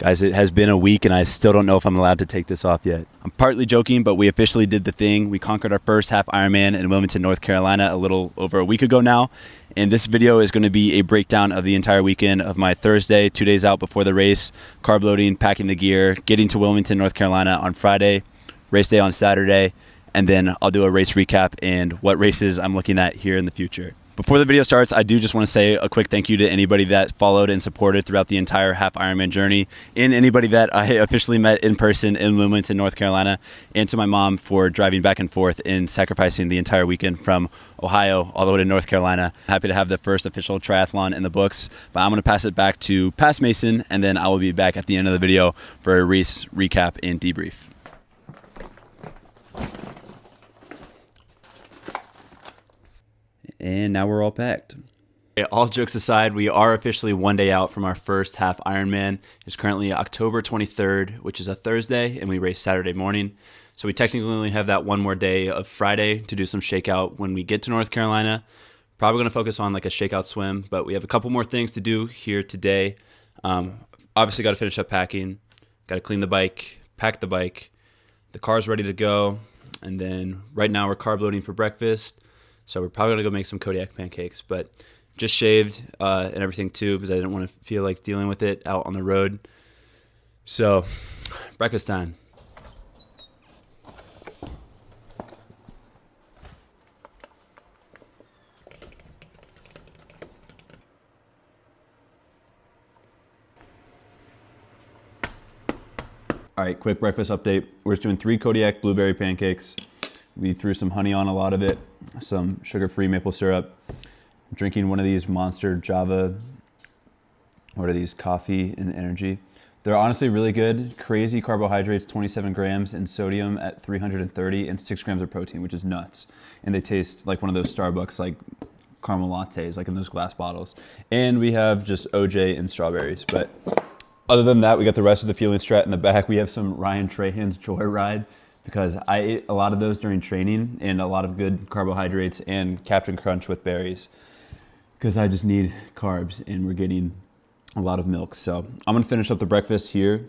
Guys, it has been a week and I still don't know if I'm allowed to take this off yet. I'm partly joking, but we officially did the thing. We conquered our first half Ironman in Wilmington, North Carolina a little over a week ago now. And this video is going to be a breakdown of the entire weekend of my Thursday, 2 days out before the race, carb loading, packing the gear, getting to Wilmington, North Carolina on Friday, race day on Saturday, and then I'll do a race recap and what races I'm looking at here in the future. Before the video starts, I do just want to say a quick thank you to anybody that followed and supported throughout the entire half Ironman journey, and anybody that I officially met in person in Wilmington, North Carolina, and to my mom for driving back and forth and sacrificing the entire weekend from Ohio all the way to North Carolina. Happy to have the first official triathlon in the books, but I'm going to pass it back to Past Mason, and then I will be back at the end of the video for a race recap and debrief. And now we're all packed. All jokes aside, we are officially 1 day out from our first half Ironman. It's currently October 23rd, which is a Thursday, and we race Saturday morning. So we technically only have that one more day of Friday to do some shakeout when we get to North Carolina. Probably going to focus on like a shakeout swim, but we have a couple more things to do here today. Obviously got to finish up packing, got to clean the bike, pack the bike. The car's ready to go, and then right now we're carb loading for breakfast. So we're probably going to go make some Kodiak pancakes, but just shaved and everything too because I didn't want to feel like dealing with it out on the road. So breakfast time. All right, quick breakfast update. We're just doing 3 Kodiak blueberry pancakes. We threw some honey on a lot of it, some sugar-free maple syrup. I'm drinking one of these Monster Java, what are these, coffee and energy. They're honestly really good. Crazy carbohydrates, 27 grams, and sodium at 330, and 6 grams of protein, which is nuts. And they taste like one of those Starbucks like caramel lattes, like in those glass bottles. And we have just OJ and strawberries. But other than that, we got the rest of the Fueling Strat in the back. We have some Ryan Trahan's Joyride, because I ate a lot of those during training and a lot of good carbohydrates and Captain Crunch with berries because I just need carbs and we're getting a lot of milk. So I'm going to finish up the breakfast here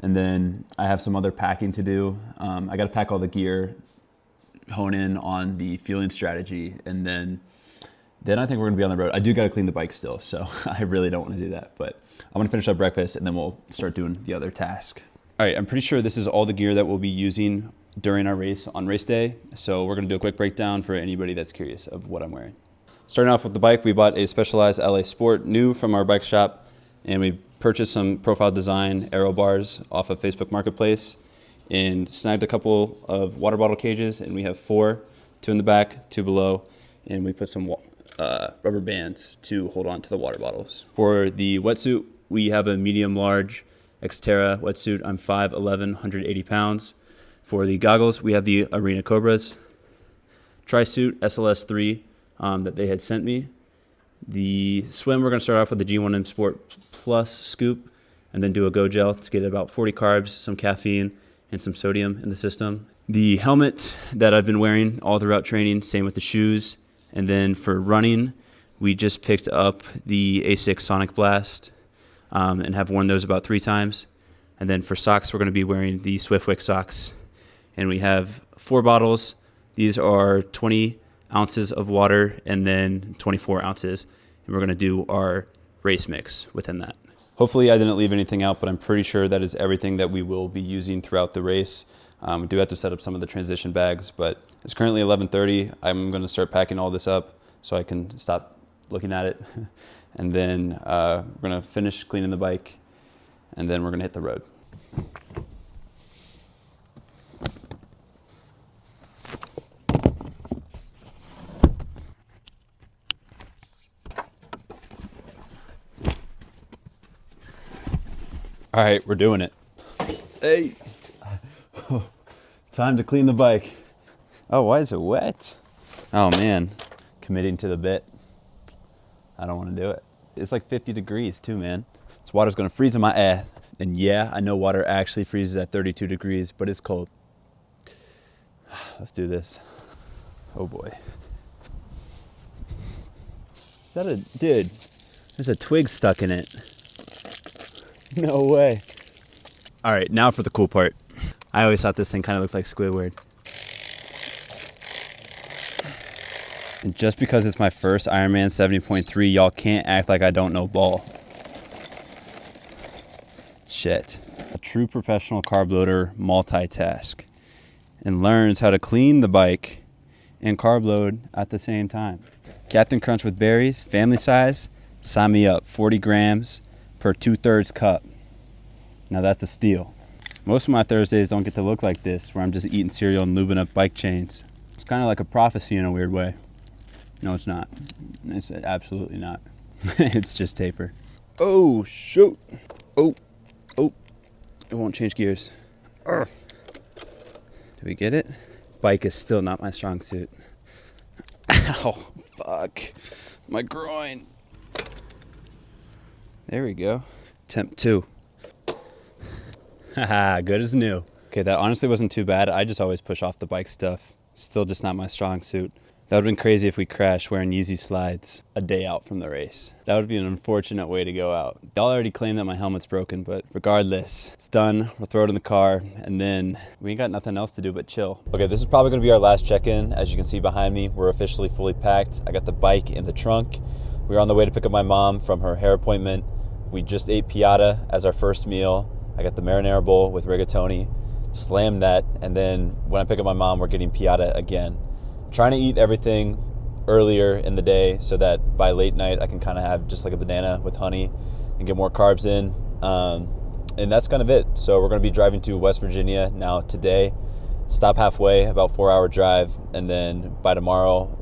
and then I have some other packing to do. I got to pack all the gear, hone in on the fueling strategy, and then I think we're going to be on the road. I do got to clean the bike still, so I really don't want to do that. But I'm going to finish up breakfast and then we'll start doing the other task. All right, I'm pretty sure this is all the gear that we'll be using during our race on race day. So we're gonna do a quick breakdown for anybody that's curious of what I'm wearing. Starting off with the bike, we bought a Specialized LA Sport new from our bike shop, and we purchased some Profile Design aero bars off of Facebook Marketplace and snagged a couple of water bottle cages, and we have 4, 2 in the back, 2 below, and we put some rubber bands to hold on to the water bottles. For the wetsuit, we have a medium large Xterra wetsuit. I'm 5'11", 180 pounds. For the goggles, we have the Arena Cobras Tri-Suit SLS3 that they had sent me. The swim, we're going to start off with the G1M Sport Plus scoop and then do a Go Gel to get about 40 carbs, some caffeine, and some sodium in the system. The helmet that I've been wearing all throughout training, same with the shoes. And then for running, we just picked up the Asics Sonic Blast and have worn those about 3 times. And then for socks, we're going to be wearing the Swiftwick socks. And we have 4 bottles. These are 20 ounces of water and then 24 ounces. And we're going to do our race mix within that. Hopefully I didn't leave anything out, but I'm pretty sure that is everything that we will be using throughout the race. We do have to set up some of the transition bags, but it's currently 11:30. I'm going to start packing all this up so I can stop looking at it. And then we're going to finish cleaning the bike, and then we're going to hit the road. All right, we're doing it. Hey, time to clean the bike. Oh, why is it wet? Oh man, committing to the bit. I don't want to do it. It's like 50 degrees too, man. This water's gonna freeze in my ass. And yeah, I know water actually freezes at 32 degrees, but it's cold. Let's do this. Oh boy. Is that a, dude, there's a twig stuck in it. No way. All right, now for the cool part. I always thought this thing kind of looked like Squidward. And just because it's my first Ironman 70.3, y'all can't act like I don't know ball. Shit. A true professional carb loader multitask and learns how to clean the bike and carb load at the same time. Captain Crunch with berries, family size, sign me up. 40 grams per 2/3 cup. Now that's a steal. Most of my Thursdays don't get to look like this, where I'm just eating cereal and lubing up bike chains. It's kind of like a prophecy in a weird way. No, it's not. It's absolutely not. It's just taper. Oh, shoot. Oh, oh. It won't change gears. Urgh. Do we get it? Bike is still not my strong suit. Ow, fuck. My groin. There we go. Temp 2. Haha, good as new. Okay, that honestly wasn't too bad. I just always push off the bike stuff. Still just not my strong suit. That would have been crazy if we crashed wearing Yeezy slides a day out from the race. That would be an unfortunate way to go out. Y'all already claimed that my helmet's broken, but regardless, it's done. We'll throw it in the car, and then we ain't got nothing else to do but chill. Okay, this is probably gonna be our last check-in. As you can see behind me, we're officially fully packed. I got the bike in the trunk. We were on the way to pick up my mom from her hair appointment. We just ate piata as our first meal. I got the marinara bowl with rigatoni, slammed that, and then when I pick up my mom, we're getting piata again. Trying to eat everything earlier in the day so that by late night I can kind of have just like a banana with honey and get more carbs in. And that's kind of it. So we're going to be driving to West Virginia now today, stop halfway, about 4-hour drive, and then by tomorrow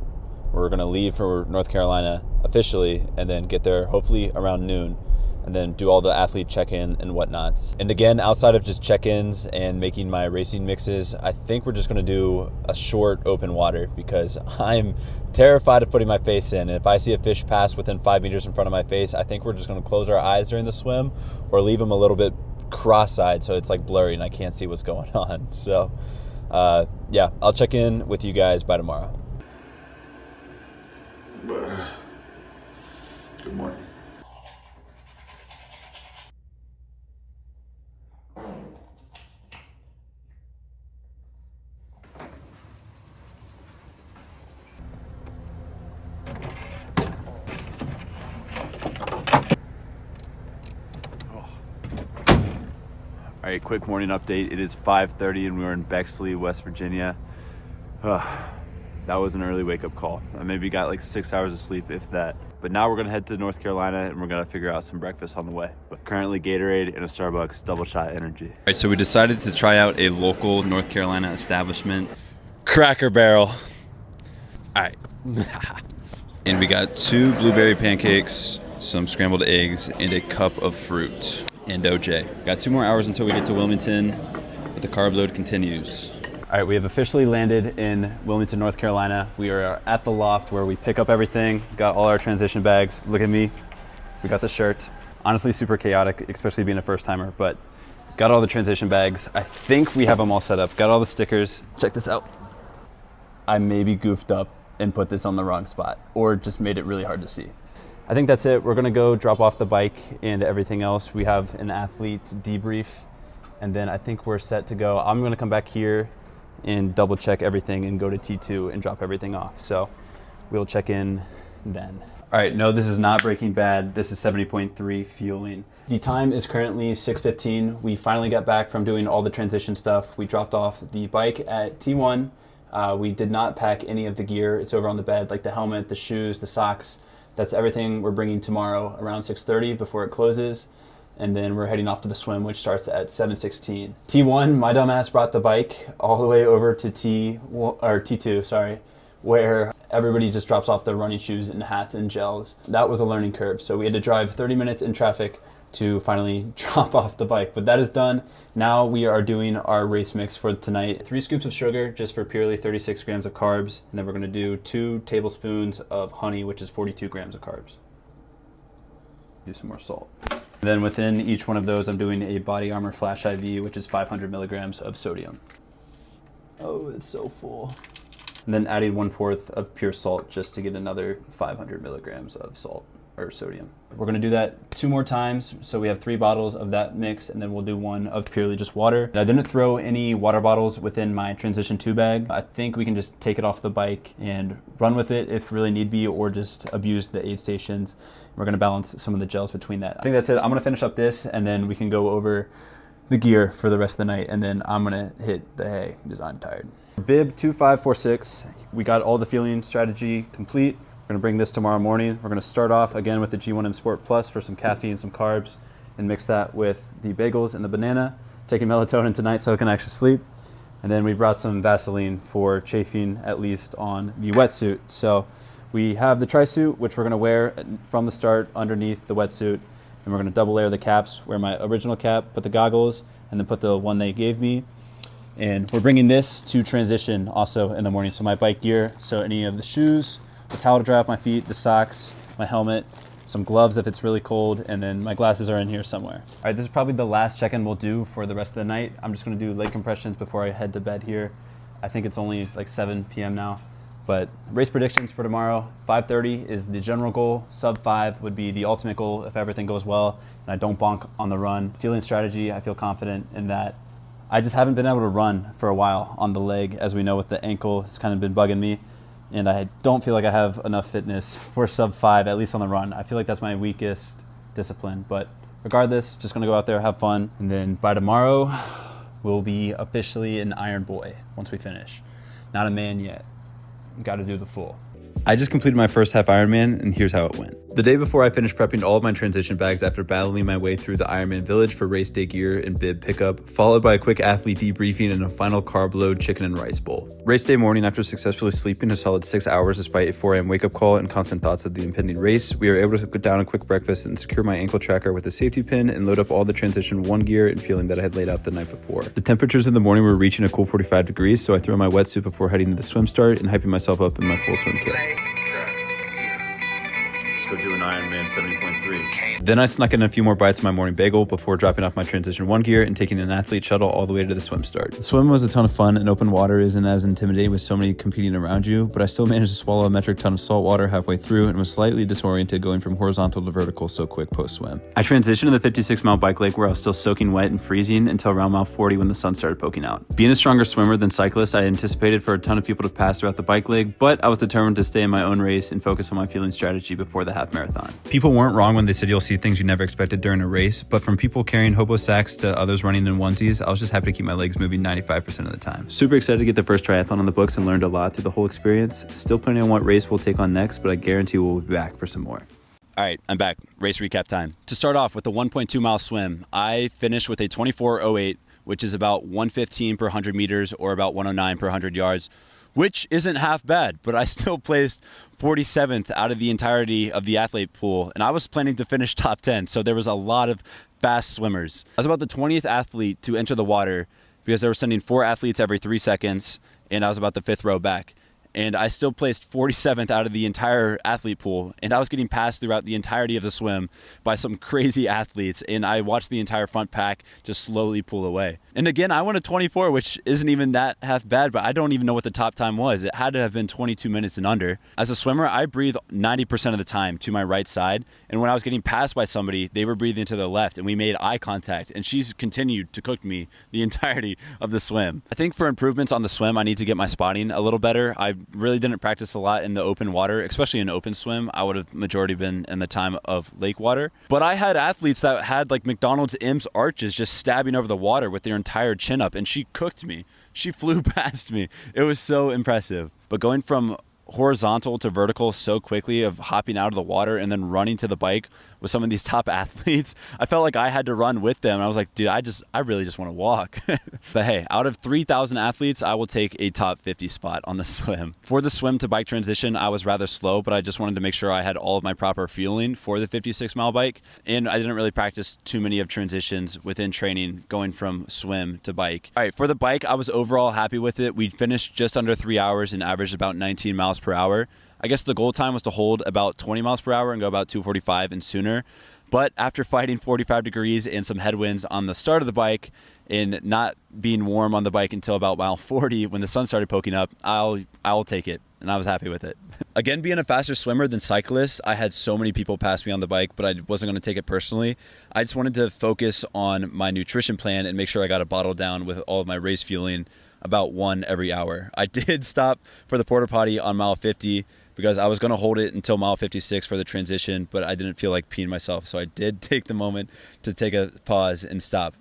we're going to leave for North Carolina officially and then get there hopefully around noon, and then do all the athlete check-in and whatnots. And again, outside of just check-ins and making my racing mixes, I think we're just gonna do a short open water because I'm terrified of putting my face in. And if I see a fish pass within 5 meters in front of my face, I think we're just gonna close our eyes during the swim or leave them a little bit cross-eyed so it's like blurry and I can't see what's going on. So yeah, I'll check in with you guys by tomorrow. Good morning. All right, quick morning update. It is 5:30 and we're in Bexley, West Virginia. That was an early wake-up call. I maybe got like 6 hours of sleep, if that. But now we're gonna head to North Carolina and we're gonna figure out some breakfast on the way. But currently Gatorade and a Starbucks double shot energy. All right, so we decided to try out a local North Carolina establishment, Cracker Barrel. All right. And we got 2 blueberry pancakes, some scrambled eggs, and a cup of fruit and OJ. Got 2 more hours until we get to Wilmington, but the carb load continues. All right, we have officially landed in Wilmington, North Carolina. We are at the loft where we pick up everything, got all our transition bags. Look at me, we got the shirt. Honestly, super chaotic, especially being a first timer, but got all the transition bags. I think we have them all set up. Got all the stickers. Check this out. I maybe goofed up and put this on the wrong spot or just made it really hard to see. I think that's it. We're gonna go drop off the bike and everything else. We have an athlete debrief, and then I think we're set to go. I'm gonna come back here and double check everything and go to T2 and drop everything off. So we'll check in then. All right, no, this is not Breaking Bad. This is 70.3 fueling. The time is currently 6:15. We finally got back from doing all the transition stuff. We dropped off the bike at T1. We did not pack any of the gear. It's over on the bed, like the helmet, the shoes, the socks. That's everything we're bringing tomorrow around 6:30 before it closes. And then we're heading off to the swim, which starts at 7:16. T1, my dumbass brought the bike all the way over to T2, sorry, where everybody just drops off their running shoes and hats and gels. That was a learning curve. So we had to drive 30 minutes in traffic to finally drop off the bike, but that is done. Now we are doing our race mix for tonight. 3 scoops of sugar, just for purely 36 grams of carbs. And then we're gonna do 2 tablespoons of honey, which is 42 grams of carbs. Do some more salt. And then within each one of those, I'm doing a Body Armor Flash IV, which is 500 milligrams of sodium. Oh, it's so full. And then adding 1/4 of pure salt just to get another 500 milligrams of salt, or sodium. We're gonna do that 2 more times. So we have 3 bottles of that mix, and then we'll do 1 of purely just water. I didn't throw any water bottles within my transition 2 bag. I think we can just take it off the bike and run with it if really need be, or just abuse the aid stations. We're gonna balance some of the gels between that. I think that's it. I'm gonna finish up this, and then we can go over the gear for the rest of the night, and then I'm gonna hit the hay because I'm tired. Bib 2546, we got all the fueling strategy complete. We're gonna bring this tomorrow morning. We're gonna start off again with the G1M Sport Plus for some caffeine, some carbs, and mix that with the bagels and the banana. Taking melatonin tonight so I can actually sleep. And then we brought some Vaseline for chafing, at least on the wetsuit. So we have the tri-suit, which we're gonna wear from the start underneath the wetsuit. And we're gonna double layer the caps, wear my original cap, put the goggles, and then put the one they gave me. And we're bringing this to transition also in the morning. So my bike gear, so any of the shoes, the towel to dry off my feet, the socks, my helmet, some gloves if it's really cold, and then my glasses are in here somewhere. All right, this is probably the last check-in we'll do for the rest of the night. I'm just gonna do leg compressions before I head to bed here. I think it's only like 7 p.m. now. But race predictions for tomorrow, 5:30 is the general goal. Sub 5 would be the ultimate goal if everything goes well and I don't bonk on the run. Fueling strategy, I feel confident in that. I just haven't been able to run for a while on the leg. As we know, with the ankle, it's kind of been bugging me. And I don't feel like I have enough fitness for sub 5, at least on the run. I feel like that's my weakest discipline. But regardless, just gonna go out there, have fun. And then by tomorrow, we'll be officially an Iron Boy once we finish. Not a man yet. Gotta do the full. I just completed my first half Ironman, and here's how it went. The day before, I finished prepping all of my transition bags after battling my way through the Ironman village for race day gear and bib pickup, followed by a quick athlete debriefing and a final carb load chicken and rice bowl. Race day morning, after successfully sleeping a solid 6 hours despite a 4 a.m. wake-up call and constant thoughts of the impending race, we were able to put down a quick breakfast and secure my ankle tracker with a safety pin and load up all the transition 1 gear and fueling that I had laid out the night before. The temperatures in the morning were reaching a cool 45 degrees, so I threw on my wetsuit before heading to the swim start and hyping myself up in my full swim kit. Go do an IRONMAN 70.3. Then I snuck in a few more bites of my morning bagel before dropping off my transition 1 gear and taking an athlete shuttle all the way to the swim start. The swim was a ton of fun, and open water isn't as intimidating with so many competing around you, but I still managed to swallow a metric ton of salt water halfway through and was slightly disoriented going from horizontal to vertical so quick post-swim. I transitioned to the 56-mile bike leg where I was still soaking wet and freezing until around mile 40 when the sun started poking out. Being a stronger swimmer than cyclist, I anticipated for a ton of people to pass throughout the bike leg, but I was determined to stay in my own race and focus on my fueling strategy before the half marathon. People weren't wrong when they said you'll see things you never expected during a race, but from people carrying hobo sacks to others running in onesies, I was just happy to keep my legs moving 95% of the time. Super excited to get the first triathlon on the books and learned a lot through the whole experience. Still planning on what race we'll take on next, but I guarantee we'll be back for some more. All right, I'm back. Race recap time. To start off with the 1.2 mile swim, I finished with a 24:08, which is about 115 per 100 meters or about 109 per 100 yards, which isn't half bad, but I still placed 47th out of the entirety of the athlete pool, and I was planning to finish top 10, so there was a lot of fast swimmers. I was about the 20th athlete to enter the water because they were sending 4 athletes every 3 seconds, and I was about the 5th row back. And I still placed 47th out of the entire athlete pool, and I was getting passed throughout the entirety of the swim by some crazy athletes, and I watched the entire front pack just slowly pull away. And again, I went a 24, which isn't even that half bad, but I don't even know what the top time was. It had to have been 22 minutes and under. As a swimmer, I breathe 90% of the time to my right side, and when I was getting passed by somebody, they were breathing to their left, and we made eye contact, and she's continued to cook me the entirety of the swim. I think for improvements on the swim, I need to get my spotting a little better. I really didn't practice a lot in the open water, especially in open swim. I would have majority been in the time of lake water. But I had athletes that had like McDonald's M's arches just stabbing over the water with their entire chin up, and she cooked me. She flew past me. It was so impressive. But going from horizontal to vertical so quickly, of hopping out of the water and then running to the bike with some of these top athletes, I felt like I had to run with them. I was like, dude, I really just want to walk. But hey, out of 3,000 athletes, I will take a top 50 spot on the swim. For the swim to bike transition, I was rather slow, but I just wanted to make sure I had all of my proper fueling for the 56-mile bike. And I didn't really practice too many of transitions within training going from swim to bike. All right, for the bike, I was overall happy with it. We finished just under 3 hours and averaged about 19 miles per hour. I guess the goal time was to hold about 20 miles per hour and go about 245 and sooner. But after fighting 45 degrees and some headwinds on the start of the bike and not being warm on the bike until about mile 40 when the sun started poking up, I'll take it. And I was happy with it. Again, being a faster swimmer than cyclists, I had so many people pass me on the bike, but I wasn't going to take it personally. I just wanted to focus on my nutrition plan and make sure I got a bottle down with all of my race fueling, about one every hour. I did stop for the porta potty on mile 50 because I was going to hold it until mile 56 for the transition, but I didn't feel like peeing myself. So I did take the moment to take a pause and stop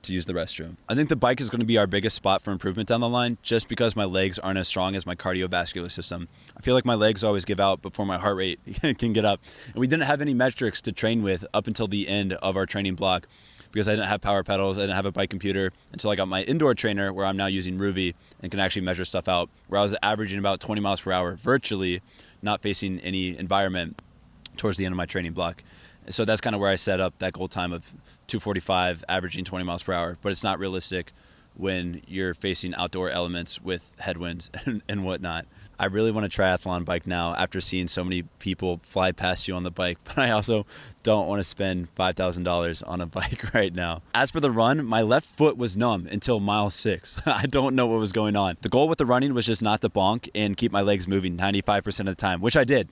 to use the restroom. I think the bike is going to be our biggest spot for improvement down the line, just because my legs aren't as strong as my cardiovascular system. I feel like my legs always give out before my heart rate can get up. And we didn't have any metrics to train with up until the end of our training block because I didn't have power pedals, I didn't have a bike computer until I got my indoor trainer where I'm now using Ruvi and can actually measure stuff out, where I was averaging about 20 miles per hour virtually, not facing any environment towards the end of my training block. So that's kind of where I set up that goal time of 2:45, averaging 20 miles per hour. But it's not realistic when you're facing outdoor elements with headwinds and whatnot. I really want a triathlon bike now after seeing so many people fly past you on the bike, but I also don't want to spend $5,000 on a bike right now. As for the run, my left foot was numb until mile 6. I don't know what was going on. The goal with the running was just not to bonk and keep my legs moving 95% of the time, which I did.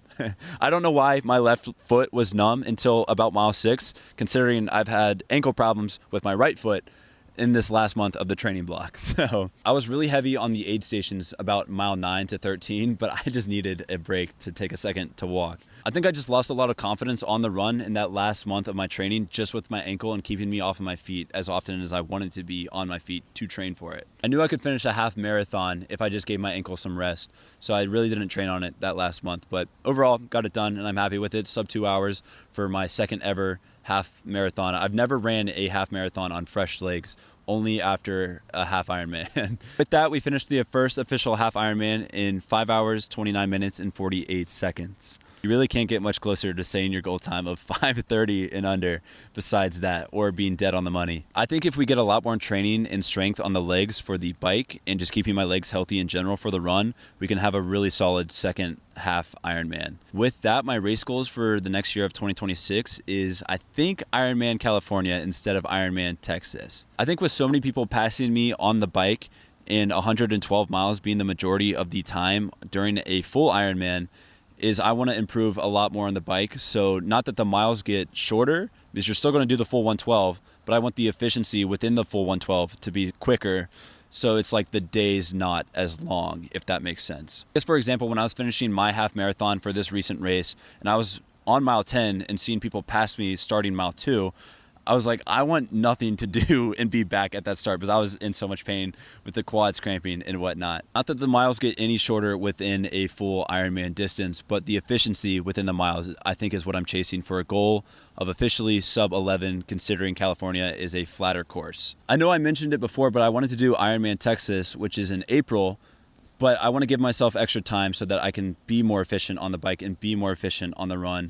I don't know why my left foot was numb until about mile 6, considering I've had ankle problems with my right foot in this last month of the training block. So I was really heavy on the aid stations about mile 9 to 13, but I just needed a break to take a second to walk. I think I just lost a lot of confidence on the run in that last month of my training, just with my ankle and keeping me off of my feet as often as I wanted to be on my feet to train for it. I knew I could finish a half marathon if I just gave my ankle some rest, so I really didn't train on it that last month, but overall got it done and I'm happy with it. Sub 2 hours for my second ever half marathon. I've never ran a half marathon on fresh legs, only after a half Ironman. With that, we finished the first official half Ironman in 5 hours, 29 minutes, and 48 seconds. You really can't get much closer to saying your goal time of 5:30 and under besides that, or being dead on the money. I think if we get a lot more training and strength on the legs for the bike and just keeping my legs healthy in general for the run, we can have a really solid second half Ironman. With that, my race goals for the next year of 2026 is, I think, Ironman California instead of Ironman Texas. I think with so many people passing me on the bike and 112 miles being the majority of the time during a full Ironman, is I want to improve a lot more on the bike. So not that the miles get shorter, because you're still going to do the full 112, but I want the efficiency within the full 112 to be quicker. So it's like the days not as long, if that makes sense. Just for example, when I was finishing my half marathon for this recent race, and I was on mile 10 and seeing people pass me starting mile 2, I was like, I want nothing to do and be back at that start because I was in so much pain with the quads cramping and whatnot. Not that the miles get any shorter within a full Ironman distance, but the efficiency within the miles, I think, is what I'm chasing for a goal of officially sub 11, considering California is a flatter course. I know I mentioned it before, but I wanted to do Ironman Texas, which is in April, but I want to give myself extra time so that I can be more efficient on the bike and be more efficient on the run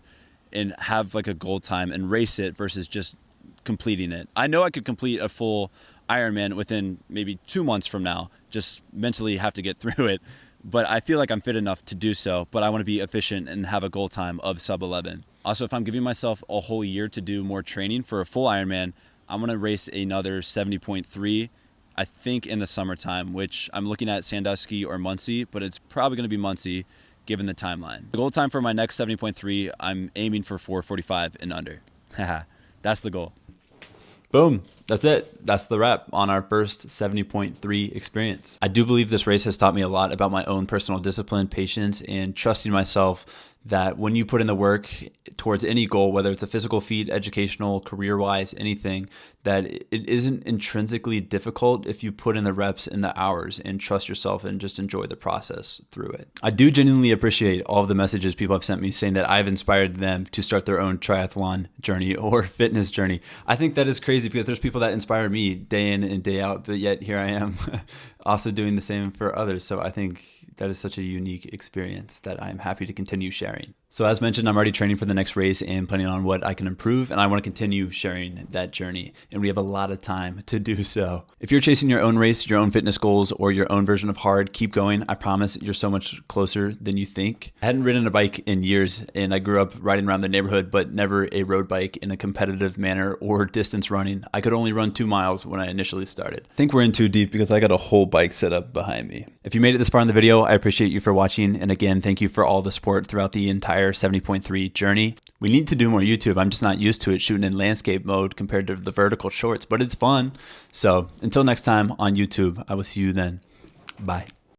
and have like a goal time and race it versus just completing it. I know I could complete a full Ironman within maybe 2 months from now, just mentally have to get through it, but I feel like I'm fit enough to do so, but I want to be efficient and have a goal time of sub 11. Also, if I'm giving myself a whole year to do more training for a full Ironman, I'm going to race another 70.3, I think in the summertime, which I'm looking at Sandusky or Muncie, but it's probably going to be Muncie given the timeline. The goal time for my next 70.3, I'm aiming for 4:45 and under. Haha, that's the goal. Boom. That's it. That's the wrap on our first 70.3 experience. I do believe this race has taught me a lot about my own personal discipline, patience, and trusting myself that when you put in the work towards any goal, whether it's a physical feat, educational, career-wise, anything, that it isn't intrinsically difficult if you put in the reps and the hours and trust yourself and just enjoy the process through it. I do genuinely appreciate all of the messages people have sent me saying that I've inspired them to start their own triathlon journey or fitness journey. I think that is crazy because there's people that inspire me day in and day out, but yet here I am also doing the same for others. So I think that is such a unique experience that I'm happy to continue sharing. So as mentioned, I'm already training for the next race and planning on what I can improve, and I want to continue sharing that journey, and we have a lot of time to do so. If you're chasing your own race, your own fitness goals, or your own version of hard, keep going. I promise you're so much closer than you think. I hadn't ridden a bike in years, and I grew up riding around the neighborhood, but never a road bike in a competitive manner or distance running. I could only run 2 miles when I initially started. I think we're in too deep because I got a whole bike set up behind me. If you made it this far in the video, I appreciate you for watching, and again, thank you for all the support throughout the entire 70.3 journey. We need to do more YouTube. I'm just not used to it shooting in landscape mode compared to the vertical shorts, but it's fun. So until next time on YouTube, I will see you then. Bye.